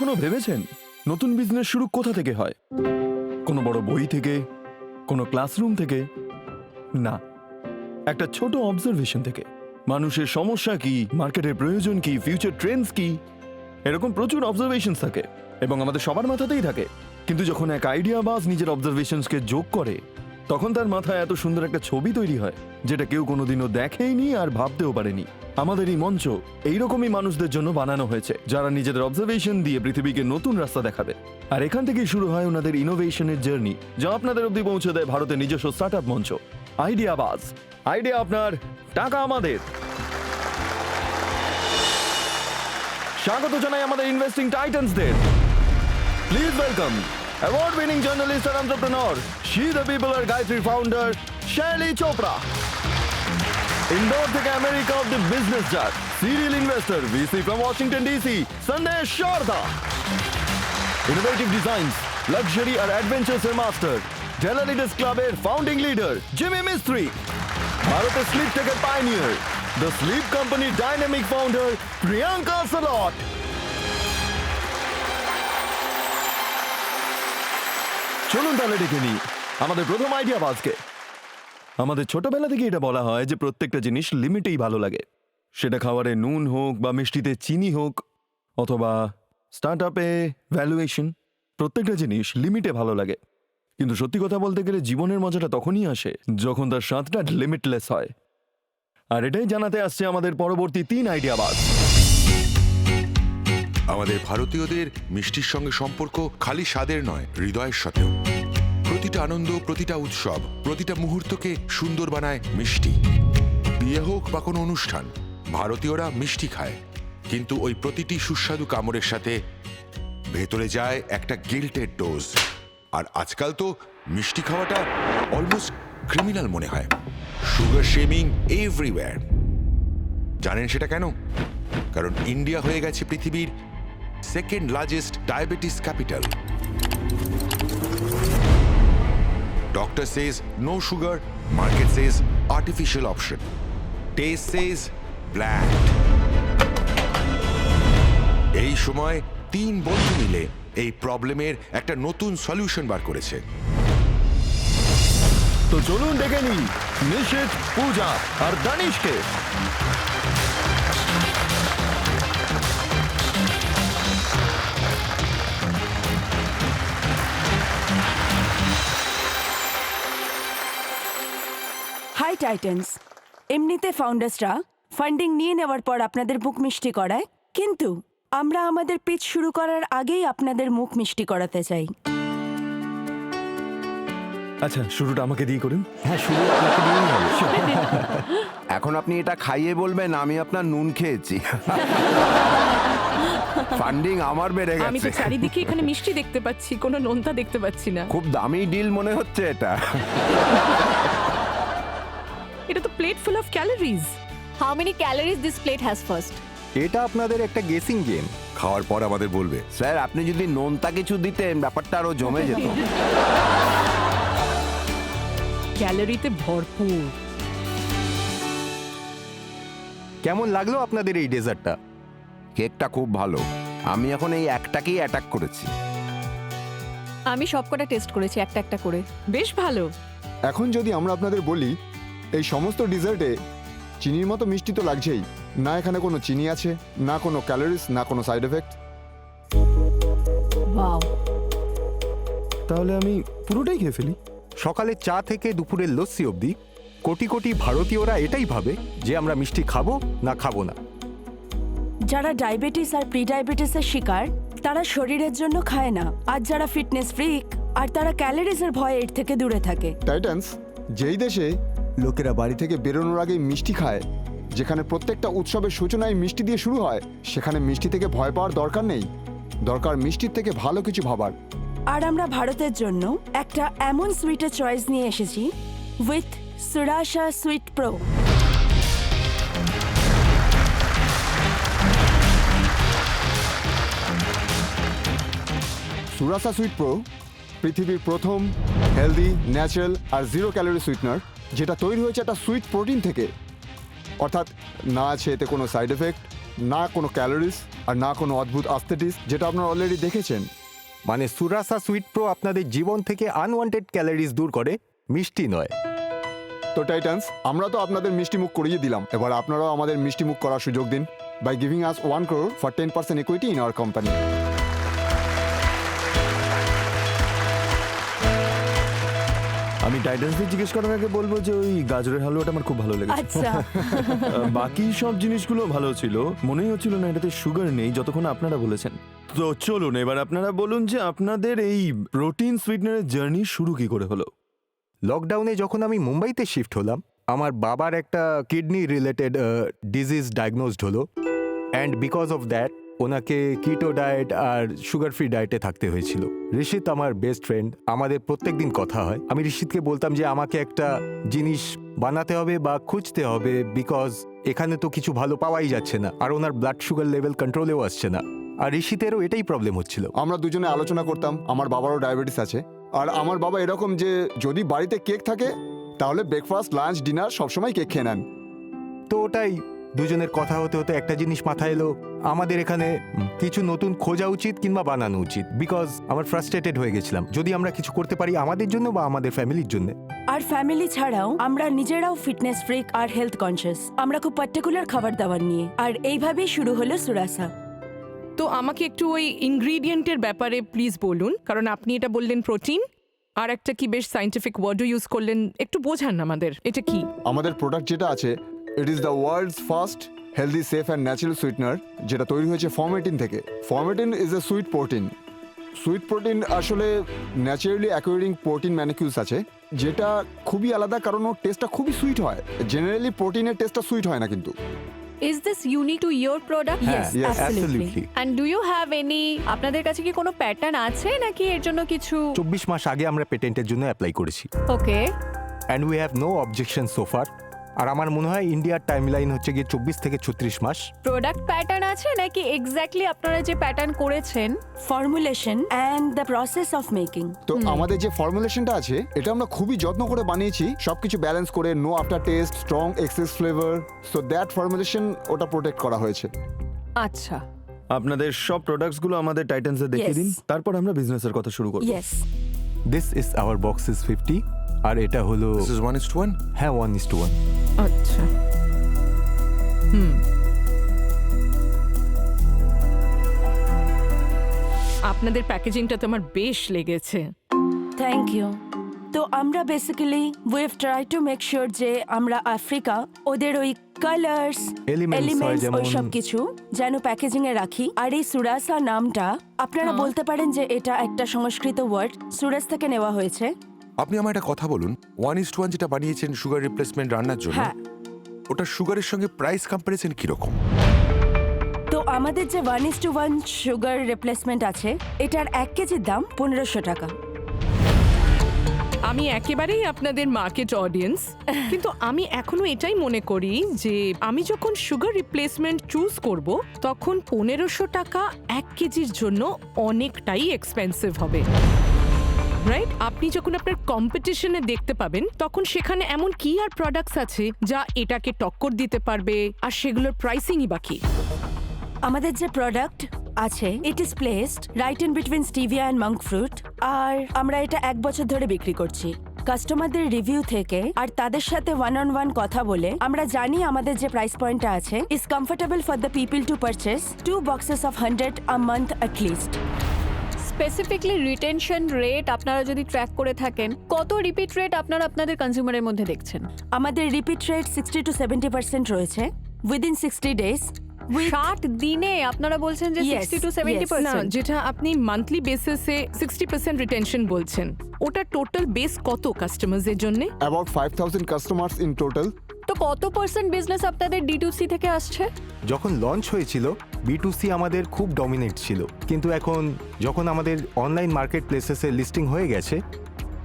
কখনো ভেবেছেন নতুন বিজনেস শুরু কোথা থেকে হয়? কোনো বড় বই থেকে, কোনো ক্লাসরুম থেকে? না, একটা ছোট অবজারভেশন থেকে। মানুষের সমস্যা কি, মার্কেটের প্রয়োজন কি, ফিউচার ট্রেন্ডস কি, এরকম প্রচুর অবজারভেশন থাকে এবং আমাদের সবার মাথাতেই থাকে। কিন্তু যখন এক আইডিয়া বাজ নিজের অবজারভেশনসকে যোগ করে, তখন তার মাথায় এত সুন্দর একটা ছবি তৈরি হয় যেটা কেউ কোনোদিনও দেখেইনি আর ভাবতেও পারেনি। আমাদের এই মঞ্চ এইরকমই মানুষদের জন্য বানানো হয়েছে, যারা নিজেদের অবজারভেশন দিয়ে পৃথিবীকে নতুন রাস্তা দেখাবে। আর এখান থেকেই শুরু হয় ওনাদের ইনোভেশনের জার্নি, যা আপনাদের অবধি পৌঁছে দেয় ভারতের নিজস্ব স্টার্টআপ মঞ্চ আইডিয়া বাজ। আইডিয়া আপনার, টাকা আমাদের। স্বাগত জানাই আমাদের ইনভেস্টিং টাইটানসদের। Please welcome award winning journalist আর এন্টারপ্রেনর, শি দ্য পিপল আর গায়ত্রী ফাউন্ডার শৈলী চোপড়া। ইন্দোর থেকে America of the business czar, serial investor, VC from Washington DC, Sandesh Sharda. Innovative designs, luxury আর অ্যাডভেঞ্চারসের মাস্টার, টেলা লিডার্স ক্লাবের ফাউন্ডিং লিডার জিমি মিস্ত্রি। ভারতের স্লিপ থেকে pioneer, the sleep company dynamic founder Priyanka Salot. চলুন তাহলে ডেকে নিই আমাদের প্রথম আইডিয়া বাজকে। আমাদের ছোটবেলা থেকে এটা বলা হয় যে প্রত্যেকটা জিনিস লিমিটেই ভালো লাগে, সেটা খাবারে নুন হোক বা মিষ্টিতে চিনি হোক অথবা স্টার্টআপে ভ্যালুয়েশন, প্রত্যেকটা জিনিস লিমিটে ভালো লাগে। কিন্তু সত্যি কথা বলতে গেলে জীবনের মজাটা তখনই আসে যখন তার স্বাদটা লিমিটলেস হয়। আর এটাই জানাতে আসছে আমাদের পরবর্তী 3 আইডিয়া বাজ। আমাদের ভারতীয়দের মিষ্টির সঙ্গে সম্পর্ক খালি স্বাদের নয়, হৃদয়ের সাথেও। প্রতিটা আনন্দ, প্রতিটা উৎসব, প্রতিটা মুহূর্তকে সুন্দর বানায় মিষ্টি। বিয়ে হোক বা কোনো অনুষ্ঠান, ভারতীয়রা মিষ্টি খায়, কিন্তু ওই প্রতিটি সুস্বাদু কামড়ের সাথে ভেতরে যায় একটা গিল্টের ডোজ। আর আজকাল তো মিষ্টি খাওয়াটা অলমোস্ট ক্রিমিনাল মনে হয়। Sugar shaming everywhere. জানেন সেটা কেন? কারণ ইন্ডিয়া হয়ে গেছে পৃথিবীর second largest diabetes capital. Doctor says no sugar, market says artificial option, taste says bland. এই সময় 3 বন্ধু মিলে এই প্রবলেমের একটা নতুন সলিউশন বার করেছে। তো চলুন ডেকে নিই নিশিত, পূজা আর দানিশকে। High Titans. এমনিতে ফাউন্ডার্সরা ফান্ডিং নিয়ে নেওয়ার পর আপনাদের মুখ মিষ্টি করায়, কিন্তু আমরা আমাদের পিচ শুরু করার আগেই আপনাদের মুখ মিষ্টি করাতে চাই। আচ্ছা, শুরুটা আমাকে দিয়ে করুন। হ্যাঁ, শুরু আপনাকে দিয়েই হবে। এখন আপনি এটা খাইয়ে বলবেন আমি আপনার নুন খেয়েছি। ফান্ডিং আমার বেড়ে আমি তো গেছে। চারিদিকে এখানে মিষ্টি দেখতে পাচ্ছি, কোনো নোনতা দেখতে পাচ্ছি না। খুব দামি ডিল মনে হচ্ছে এটা। এটা তো plate full of calories. How many calories this plate has first? এটা আপনাদের একটা গেসিং গেম। খাওয়ার পর আমাদের বলবে। স্যার, আপনি যদি নোনতা কিছু দিতেন ব্যাপারটা আরো জমে যেত। ক্যালোরিতে ভরপুর। কেমন লাগলো আপনাদের এই ডেজার্টটা? কেকটা খুব ভালো। আমি এখন এই একটাকেই অ্যাটাক করেছি। আমি সবকটা টেস্ট করেছি একটা একটা করে। বেশ ভালো। এখন যদি আমরা আপনাদের বলি এই সমস্ত ডিজার্টে চিনির মতো মিষ্টি তো লাগছেই না, এখানে কোনো চিনি আছে না, কোনো ক্যালোরিজ না, কোনো সাইড এফেক্ট। ওয়াও, তাহলে আমি পুরোটাই খেয়ে ফেলি। সকালে চা থেকে দুপুরের লস্যি অবধি কোটি কোটি ভারতীয়রা এটাই ভাবে যে আমরা মিষ্টি খাবো না খাবো না। যারা ডায়াবেটিস আর প্রি ডায়াবেটিসের শিকার, তারা শরীরের জন্য খায় না, আর যারা ফিটনেস ফ্রিক আর তারা ক্যালোরিজের ভয়ে এর থেকে দূরে থাকে। টাইটান্স যেই দেশে লোকেরা বাড়ি থেকে বেরোনোর আগে মিষ্টি খায়, যেখানে প্রত্যেকটা উৎসবের সূচনায় মিষ্টি দিয়ে শুরু হয়, সেখানে মিষ্টি থেকে ভয় পাওয়ার দরকার নেই, দরকার মিষ্টির থেকে ভালো কিছু ভাবার। আর আমরা ভারতের জন্য একটা এমন সুইটের চয়েস নিয়ে এসেছি with Surasa sweet pro. Surasa sweet pro পৃথিবীর প্রথম হেলদি, ন্যাচারাল আর 0 ক্যালোরি সুইটনার, যেটা তৈরি হয়েছে একটা সুইট প্রোটিন থেকে। অর্থাৎ না আছে এতে কোনো সাইড এফেক্ট, না কোনো ক্যালোরিজ আর না কোনো অদ্ভুত অ্যাস্থেটিস, যেটা আপনারা অলরেডি দেখেছেন। মানে সুরাসা সুইট প্রো আপনাদের জীবন থেকে আনওয়ান্টেড ক্যালোরিজ দূর করে, মিষ্টি নয়। তো টাইটান্স, আমরা তো আপনাদের মিষ্টি মুখ করিয়ে দিলাম, এবার আপনারাও আমাদের মিষ্টি মুখ করার সুযোগ দিন by giving us 1 crore for 10% equity in our company. আমি টাইটান্সদের জিজ্ঞেস করার আগে বলবো যে ওই গাজরের হালুয়াটা আমার খুব ভালো লেগেছে। আচ্ছা, বাকি সব জিনিসগুলো ভালো ছিল, মনেই হচ্ছিল না এটাতে সুগার নেই যতক্ষণ আপনারা বলেছেন। তো চলুন এবার আপনারা বলুন যে আপনাদের এই প্রোটিন সুইটনারের জার্নি শুরু কি করে হলো? লকডাউনে যখন আমি মুম্বাইতে শিফট হলাম, আমার বাবার একটা কিডনি রিলেটেড ডিজিজ ডায়াগনোজড হলো, অ্যান্ড বিকজ অফ দ্যাট ওনাকে কিটো ডায়েট আর সুগার ফ্রি ডায়েটে থাকতে হয়েছিল। ঋষিত আমার বেস্ট ফ্রেন্ড, আমাদের প্রত্যেকদিন কথা হয়। আমি ঋষিতকে বলতাম যে আমাকে একটা জিনিস বানাতে হবে বা খুঁজতে হবে, বিকজ এখানে তো কিছু ভালো পাওয়াই যাচ্ছে না, আর ওনার ব্লাড সুগার লেভেল কন্ট্রোলেও আসছে না, আর ঋষিতেরও এটাই প্রবলেম হচ্ছিল। আমরা দুজনে আলোচনা করতাম, আমার বাবারও ডায়াবেটিস আছে, আর আমার বাবা এরকম যে যদি বাড়িতে কেক থাকে তাহলে ব্রেকফাস্ট, লাঞ্চ, ডিনার সবসময় কেক খেয়ে নেন। তো ওটাই দুজনের কথা হতে হতে একটা জিনিস মাথায় এলো, আমাদের এখানে কিছু নতুন খোঁজা উচিত কিংবা বানানো উচিত, বিকজ আমার ফ্রাস্ট্রেটেড হয়ে গেছিলাম। যদি আমরা কিছু করতে পারি আমাদের জন্য বা আমাদের ফ্যামিলির জন্য। আর ফ্যামিলি ছাড়াও আমরা নিজেরাও ফিটনেস ফ্রিক আর হেলথ কনসিয়াস, আমরা খুব পার্টিকুলার খাবার দাবার নিয়ে, আর এইভাবেই শুরু হলো সুরাসা। তো আমাকে একটু ওই ইনগ্রিডিয়েন্টের ব্যাপারে প্লিজ বলুন, কারণ আপনি এটা বললেন প্রোটিন, আর একটা কি বেশ সায়েন্টিফিক ওয়ার্ডও ইউজ করলেন, একটু বোঝান আমাদের এটা কি। আমাদের প্রোডাক্ট যেটা আছে, it is the world's first healthy, safe and natural sweetener, যেটা তৈরি হয়েছে ফর্মেটিন থেকে। Formatin is a sweet protein. Sweet protein আসলে ন্যাচারালি অ্যাকোয়ারিং প্রোটিন ম্যানিকিউলস আছে, যেটা খুবই আলাদা, কারণ ওর টেস্টটা খুবই সুইট হয়। জেনারেলি প্রোটিনের টেস্টটা সুইট হয় না কিন্তু। Is this unique to your product? Yes, Yes, absolutely. absolutely. And do you have any, আপনাদের কাছে কি কোনো প্যাটার্ন আছে নাকি এর জন্য কিছু? 24 মাস আগে আমরা পেটেন্টের জন্য অ্যাপ্লাই করেছি, okay, and we have no objection so far. আর আমার মনে হয় ইন্ডিয়ার টাইম লাইন হচ্ছে গিয়ে 24 থেকে 36 মাস। প্রোডাক্ট প্যাটার্ন আছে নাকি এক্স্যাক্টলি আপনারা যে প্যাটার্ন করেছেন? Formulation and the process of making. তো আমাদের যে ফর্মুলেশনটা আছে, এটা আমরা খুবই যত্ন করে বানিয়েছি, সবকিছু ব্যালেন্স করে, no after taste, strong excess flavour, so that formulation ওটা প্রোটেক্ট করা হয়েছে। আচ্ছা, আপনাদের সব প্রোডাক্টসগুলো আমাদের টাইটান্সে দেখিয়ে Yes. দিন, তারপর আমরা বিজনেসের কথা শুরু করব। Yes, this is our boxes 50, আর এটা হলো This is 1:1? হ্যাঁ 1:1। আচ্ছা, আপনাদের প্যাকেজিংটা তো আমার বেশ লেগেছে। Thank you. তো আমরা basically we have try to make sure যে আমরা আফ্রিকা ওদের ওই কালার্স, Elements হয় এলিমেন্টস, যেমন- ওই সব কিছু যেন প্যাকেজিং এ রাখি। আর এই সুরাসা নামটা আপনারা বলতে পারেন যে এটা একটা সংস্কৃত ওয়ার্ড, সুরাস থেকে নেওয়া হয়েছে। আপনি আমার একটা কথা বলুন, 1:1 যেটা বানিয়েছেন সুগার রিপ্লেসমেন্ট রান্নার জন্য, হ্যাঁ। ওটা সুগারের সঙ্গে প্রাইস কম্পারিজন কিরকম? তো আমাদের যে 1:1 সুগার রিপ্লেসমেন্ট আছে, এটার 1 কেজির দাম 1500 টাকা। আমি একেবারেই আপনাদের মার্কেট অডিয়েন্স, কিন্তু আমি এখনো এটাই মনে করি যে আমি যখন সুগার রিপ্লেসমেন্ট চুজ করব, তখন 1500 টাকা 1 কেজির জন্য অনেকটাই এক্সপেন্সিভ হবে, রাইট? আপনি যখন আপনার কম্পিটিশনে দেখতে পাবেন, তখন সেখানে এমন কি আর প্রোডাক্টস আছে যা এটাকে টক্কর দিতে পারবে, আর সেগুলোর প্রাইসিংই বাকি। আমাদের যে প্রোডাক্ট আছে, it is placed right in between stevia and monk fruit, আর আমরা এটা 1 বছর ধরে বিক্রি করছি। কাস্টমারদের রিভিউ থেকে আর তাদের সাথে one-on-one কথা বলে আমরা জানি আমাদের যে প্রাইস পয়েন্টটা আছে is comfortable for the people to purchase 2 boxes of 100 a month at least. Specifically retention rate আপনারা যদি ট্র্যাক করে থাকেন, কত রিপিট রেট আপনারা আপনাদের কনজিউমারের মধ্যে দেখছেন? আমাদের রিপিট রেট 60 to 70% রয়েছে উইদিন 60 days. 60 দিনে আপনারা বলছেন যে Yes, 60 to yes. 70%? না, যেটা আপনি মান্থলি বেসিসে 60% রিটেনশন বলছেন, ওটা টোটাল বেস কত কাস্টমারদের জন্য? About 5000 customers in total. তো কত পার্সেন্ট বিজনেস আপনাদের D2C থেকে আসছে? যখন লঞ্চ হয়েছিল B2C আমাদের খুব ডমিনেট ছিল, কিন্তু এখন যখন আমাদের অনলাইন মার্কেট প্লেসেসে লিস্টিং হয়ে গেছে,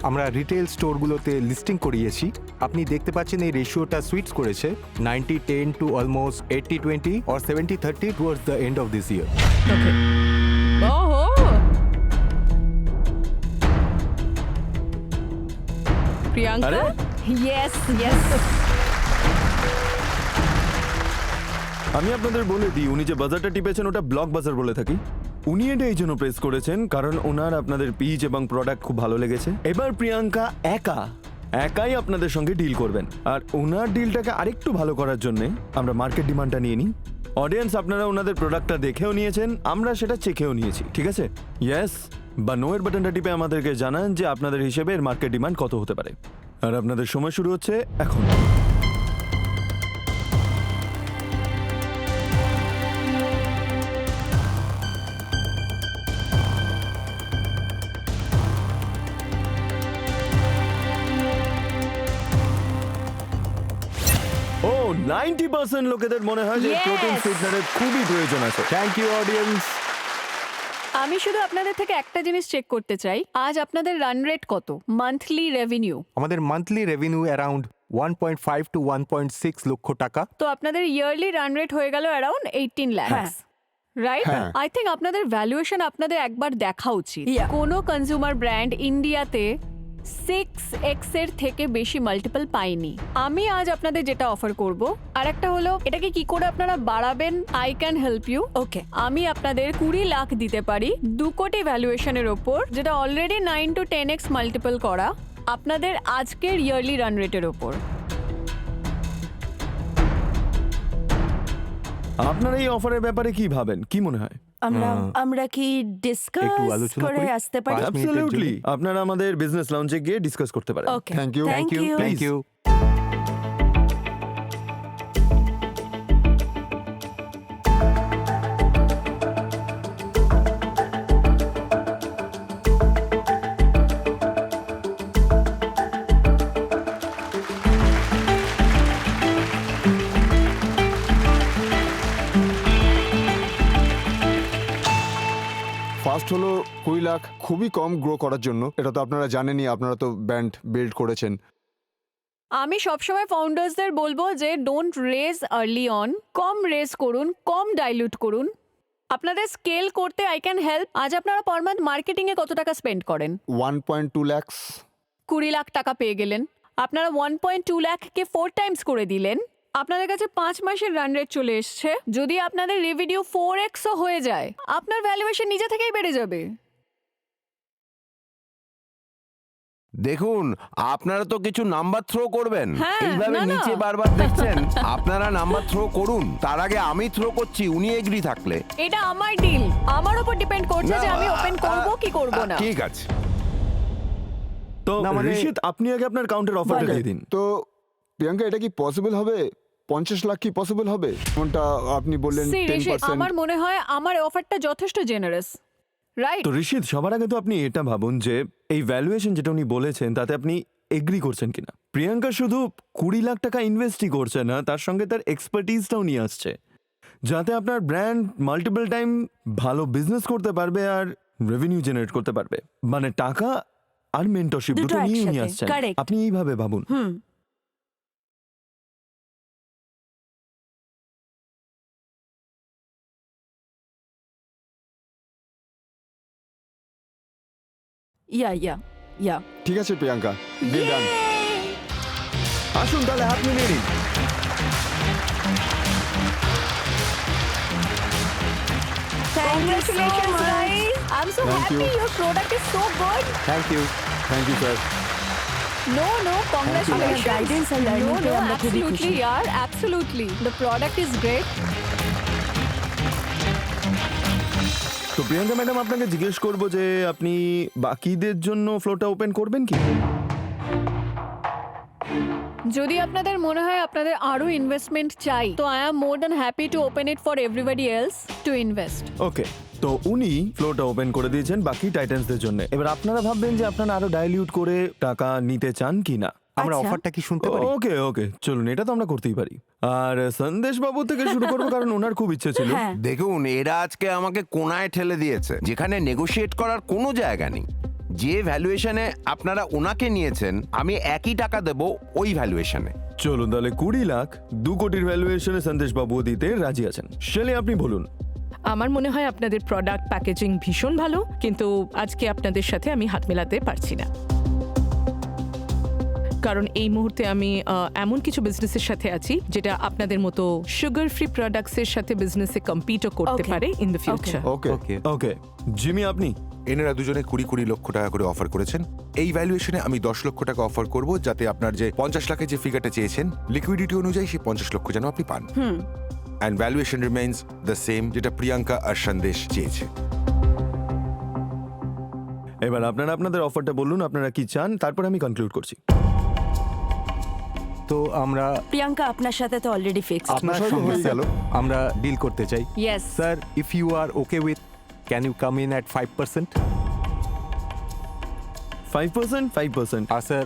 আমরা রিটেল স্টোরগুলোতে লিস্টিং করিয়েছি। আপনি দেখতে পাচ্ছেন এই রেশিওটা সুইটস করেছে 90-10 to almost 80-20 or 70-30 towards the end of this year. Okay. ওহো, প্রিয়াঙ্কা, আরে ইয়েস ইয়েস। আমি আপনাদের বলে দিই, উনি যে বাজারটা টিপেছেন ওটা ব্লক বাজার বলে থাকি। উনি এটা এই জন্য প্রেস করেছেন কারণ ওনার আপনাদের পিচ এবং প্রোডাক্ট খুব ভালো লেগেছে। এবার প্রিয়াঙ্কা একাই আপনাদের সঙ্গে ডিল করবেন, আর ওনার ডিলটাকে আরেকটু ভালো করার জন্য আমরা মার্কেট ডিমান্ডটা নিয়ে নিই। অডিয়েন্স, আপনারা ওনাদের প্রোডাক্টটা দেখেও নিয়েছেন, আমরা সেটা চেখেও নিয়েছি, ঠিক আছে? ইয়েস বা নো এর বাটনটা টিপে আমাদেরকে জানান যে আপনাদের হিসেবে এর মার্কেট ডিমান্ড কত হতে পারে। আর আপনাদের সময় শুরু হচ্ছে এখন। ও 90% লোকেদের মনে হয় যে Yes! প্রোটিন সুইটনারের খুবই প্রয়োজন আছে। Thank you audience. আমি শুধু আপনাদের থেকে একটা জিনিস চেক করতে চাই, আজ আপনাদের রান রেট কত, মান্থলি রেভিনিউ? আমাদের মান্থলি রেভিনিউ অ্যারাউন্ড 1.5 to 1.6 লক্ষ টাকা। তো আপনাদের ইয়ারলি রান রেট হয়ে গেল অ্যারাউন্ড 18 lakhs, রাইট? হ্যাঁ। আই থিঙ্ক আপনাদের ভ্যালুয়েশন আপনাদের একবার দেখা উচিত। Yeah. কোনো কনজিউমার ব্র্যান্ড ইন্ডিয়াতে 6x এর থেকে বেশি মাল্টিপল পাইনি। আমি আজ আপনাদের যেটা অফার করব, আর একটা হলো এটাকে কি করে আপনারা বাড়াবেন, আই ক্যান হেল্প ইউ। ওকে, আমি আপনাদের 20 লাখ দিতে পারি 2 কোটি ভ্যালুয়েশনের ওপর, যেটা অলরেডি 9 to 10x মাল্টিপল করা আপনাদের আজকের ইয়ারলি রান রেটের ওপর। আপনারা এই অফারের ব্যাপারে কি ভাবেন, কি মনে হয়? আমরা কি ডিসকাস একটু আলোচনা করে করি? আসতে পারি? 5 মিনিটের জন্য। অ্যাবসলিউটলি, আপনারা আমাদের বিজনেস লাউঞ্জে গিয়ে ডিসকাস করতে পারেন। Okay, Thank you. Thank you. Thank you. First হলো 20 লাখ, খুবই কম গ্রো করার জন্য। এটা তো আপনারা জানেনই, আপনারা তো ব্র্যান্ড বিল্ড করেছেন। আমি সবসময় ফাউন্ডার্সদের বলবো যে ডোন্ট রেজ আর্লি অন, কম রেজ করুন, কম ডাইলুট করুন। আপনাদের স্কেল করতে আই ক্যান হেল্প। আজ আপনারা পার মান্থ মার্কেটিংয়ে কত টাকা স্পেন্ড করেন? 1.2 lakhs। 20 লাখ টাকা পেয়ে গেলেন। আপনারা 1.2 লাখকে 4 টাইমস করে দিলেন। আপনাদের কাছে 5 মাসের রান রেট চলে এসছে। যদি আপনাদের রেভিনিউ 4xও হয়ে যায়, আপনার ভ্যালুয়েশন নিজে থেকেই বেড়ে যাবে। দেখুন, আপনারা তো কিছু নাম্বার থ্রো করবেন, হ্যাঁ, এইভাবে না, না। নিচে বারবার দেখছেন। আপনারা নাম্বার থ্রো করুন, তার আগে আমি থ্রো করছি, উনি এগ্রি থাকলে। এটা আমার ডিল, আমার উপর ডিপেন্ড করছে যে আমি ওপেন করব কি করব না। ঠিক আছে। তো না, মানে- ঋষিত, আপনি আগে আপনার কাউন্টার অফারটা দিয়ে দিন। তো প্রিয়াঙ্কা, এটা কি পসিবল হবে? 50 লাখ কি পসিবল হবে? কোনটা আপনি বললেন See, ঋষি, 10%। আমার মনে হয় আমার অফারটা যথেষ্ট জেনারেস, রাইট? তো ঋষিত, সবার আগে তো আপনি এটা ভাবুন যে এই ভ্যালুয়েশন যেটা উনি বলেছেন তাতে আপনি এগ্রি করছেন কিনা। প্রিয়াঙ্কা শুধু 20 লাখ টাকা ইনভেস্টই করছে না, তার সঙ্গে তার এক্সপার্টিসটাও নিয়ে আসছে, যাতে আপনার ব্র্যান্ড মাল্টিপল টাইম ভালো বিজনেস করতে পারবে আর রেভিনিউ জেনারেট করতে পারবে। মানে টাকা আর মেন্টরশিপ দুটো দুটো নিয়ে নিয়ে একসাথে, আসছেন। correct. আপনি এইভাবে ভাবুন। ইয়া ঠিক আছে প্রিয়াঙ্কা, ডিল ডান। আসুন তাহলে হাত মিলিয়ে নিন। Congratulations, guys! I'm so Thank happy. you. Your product is so good. Thank you. Thank you sir. No, congratulations. Our guidance and learning No, pe আমরা খুবই absolutely, খুশি। yaar, absolutely. The product is great. তো Priyanka madam, আপনাকে জিজ্ঞেস করবো যে আপনি বাকিদের জন্য ফ্লোরটা ওপেন করবেন কি? যদি আপনাদের মনে হয় আপনাদের আরো ইনভেস্টমেন্ট চাই, তো I am more than happy to open it for everybody else to invest. Okay, তো উনি ফ্লোরটা ওপেন করে দিয়েছেন বাকি টাইটান্সদের জন্য। এবার আপনারা ভাববেন যে আপনারা আরো ডাইলিউট করে টাকা নিতে চান কি না। আমরা আচ্ছা। অফারটা কি শুনতে পারি? ওকে ওকে, চলুন, এটা তো আমরা করতেই পারি। আর সন্দেশ বাবু থেকে শুরু করবো, কারণ ওনার খুব ইচ্ছে ছিল। হ্যাঁ, দেখুন, এরা আজকে আমাকে কোনায় ঠেলে দিয়েছে, যেখানে নেগোশিয়েট করার কোনো জায়গা নেই। যে ভ্যালুয়েশনে আপনারা ওনাকে নিয়েছেন, আমি একই টাকা দেব ওই ভ্যালুয়েশনে। চলুন তাহলে 20 লাখ 2 কোটির ভ্যালুয়েশনে সন্দেশ বাবু দিতে রাজি আছেন। শেলে, আপনি বলুন। আমার মনে হয় আপনাদের প্রোডাক্ট প্যাকেজিং ভীষণ ভালো, কিন্তু আজকে আপনাদের সাথে আমি হাত মেলাতে পারছি না। কারণ এই মুহূর্তে আমি এমন কিছু বিজনেসের সাথে আছি যেটা আপনাদের মতো সুগার ফ্রি প্রোডাক্টসের সাথে বিজনেসে কম্পিটও করতে Okay. পারে in the future okay okay okay Jimmy আপনি এনারা দুজনে 20 লক্ষ টাকা করে অফার করেছেন। এই ভ্যালুয়েশনে আমি 10 লক্ষ টাকা অফার করব, যাতে আপনার যে 50 লাখের যে ফিগারটা চেয়েছেন লিকুইডিটি অনুযায়ী সেই 50 লক্ষ যেন আপনি পান। And valuation remains the same, যেটা প্রিয়াঙ্কা আর সন্দেশ চেয়েছে। এবার আপনারা আপনাদের অফারটা বলুন, আপনারা কি চান, তারপর আমি কনক্লুড করছি। তো আমরা প্রিয়াঙ্কা আপনার সাথে তো অলরেডি ফিক্সড। আপনার সঙ্গে সঙ্গে হয়ে গেল। আমরা ডিল করতে চাই। Yes sir, if you are okay with, can you come in at 5%? 5%? 5%? আর স্যার,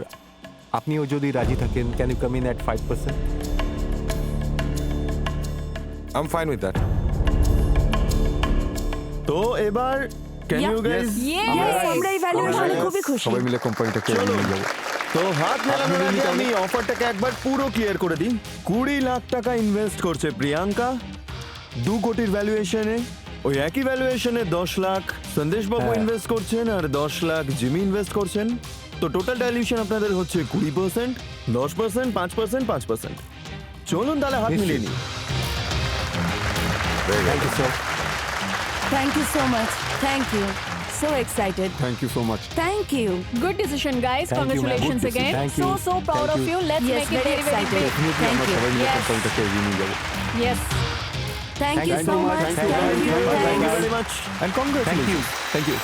আপনিও যদি রাজি থাকেন, can you come in at 5%? I am fine with that. তো এবার can Yeah. You guys Yes, আমরা এই ভ্যালুয়েশনে খুবই খুশি। সবাই মিলে কোম্পানিটাকে চলো। নিয়ে যাবো। তো হাত মেলানোর আগে আমি অফারটাকে একবার পুরো ক্লিয়ার করে দিই। 20 লাখ টাকা ইনভেস্ট করছে প্রিয়াঙ্কা 2 কোটির ভ্যালুয়েশনে। ওই একই ভ্যালুয়েশনে 10 লাখ সন্দেশ বাবু হ্যাঁ। ইনভেস্ট করছেন আর 10 লাখ জিমি ইনভেস্ট করছেন। তো টোটাল ভ্যালুয়েশন আপনাদের হচ্ছে 20%, 10%, 5%, 5%। চলুন তাহলে হাত মিলিয়ে নিই। Thank you sir. Thank you so much, thank you, so excited, thank you so much. Thank you. Good decision guys, Thank you, ma'am. Congratulations Good again, decision. Thank so you. proud Thank of you. you. Let's Yes, make it very very excited. big. Definitely Thank আমরা you. সবাই মিলে Yes. কোম্পানিটাকে এগিয়ে নিয়ে যাবো। Yes. Thank you Thank so you, much, thank you, thank you, bye, bye, Thank you thank very much and thank you congratulations. Thank you